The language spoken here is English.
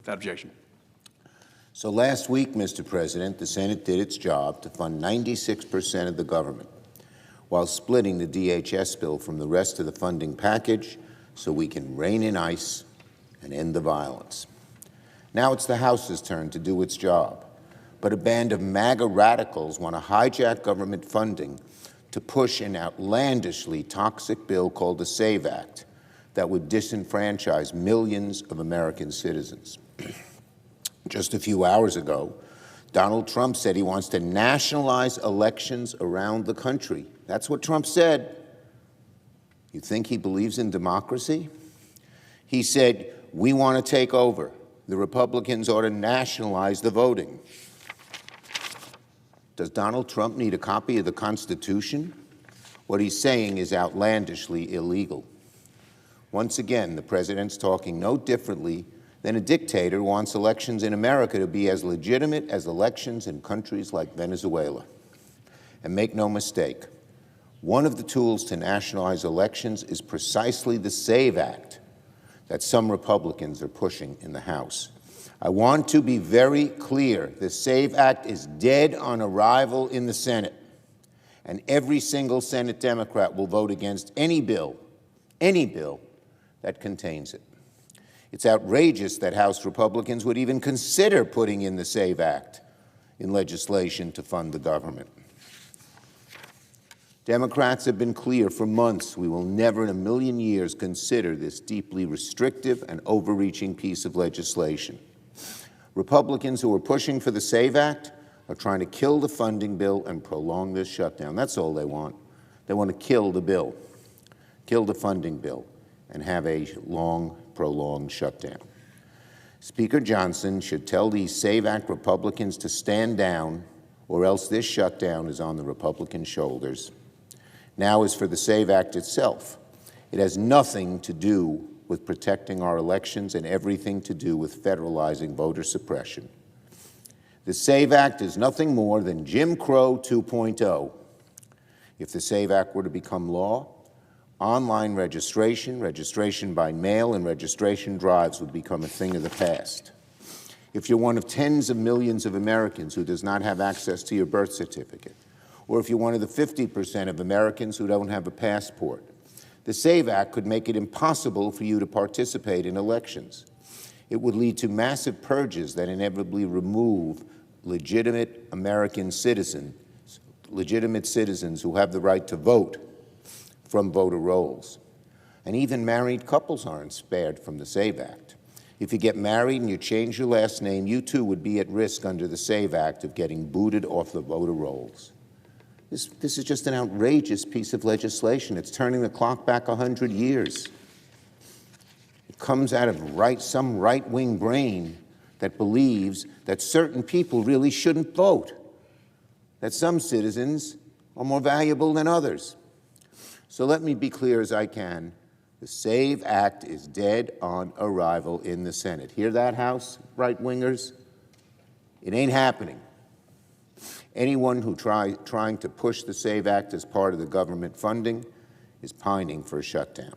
Without objection. So last week, Mr. President, the Senate did its job to fund 96% of the government while splitting the DHS bill from the rest of the funding package so we can rein in ICE and end the violence. Now it's the House's turn to do its job, but a band of MAGA radicals want to hijack government funding to push an outlandishly toxic bill called the SAVE Act that would disenfranchise millions of American citizens. Just a few hours ago, Donald Trump said he wants to nationalize elections around the country. That's what Trump said. You think he believes in democracy? He said, we want to take over. The Republicans ought to nationalize the voting. Does Donald Trump need a copy of the Constitution? What he's saying is outlandishly illegal. Once again, the president's talking no differently than a dictator who wants elections in America to be as legitimate as elections in countries like Venezuela. And make no mistake, one of the tools to nationalize elections is precisely the SAVE Act that some Republicans are pushing in the House. I want to be very clear. The SAVE Act is dead on arrival in the Senate, and every single Senate Democrat will vote against any bill that contains it. It's outrageous that House Republicans would even consider putting in the SAVE Act in legislation to fund the government. Democrats have been clear for months we will never in a million years consider this deeply restrictive and overreaching piece of legislation. Republicans who are pushing for the SAVE Act are trying to kill the funding bill and prolong this shutdown. That's all they want. They want to kill the bill, kill the funding bill, and have a long, prolonged shutdown. Speaker Johnson should tell these SAVE Act Republicans to stand down, or else this shutdown is on the Republican shoulders. Now as for the SAVE Act itself, it has nothing to do with protecting our elections and everything to do with federalizing voter suppression. The SAVE Act is nothing more than Jim Crow 2.0. If the SAVE Act were to become law, online registration, registration by mail, and registration drives would become a thing of the past. If you're one of tens of millions of Americans who does not have access to your birth certificate, or if you're one of the 50% of Americans who don't have a passport, the SAVE Act could make it impossible for you to participate in elections. It would lead to massive purges that inevitably remove legitimate American citizens, legitimate citizens who have the right to vote, from voter rolls. And even married couples aren't spared from the SAVE Act. If you get married and you change your last name, you too would be at risk under the SAVE Act of getting booted off the voter rolls. This is just an outrageous piece of legislation. It's turning the clock back 100 years. It comes out of some right-wing brain that believes that certain people really shouldn't vote, that some citizens are more valuable than others. So let me be clear as I can. The SAVE Act is dead on arrival in the Senate. Hear that, House right-wingers? It ain't happening. Anyone who trying to push the SAVE Act as part of the government funding is pining for a shutdown.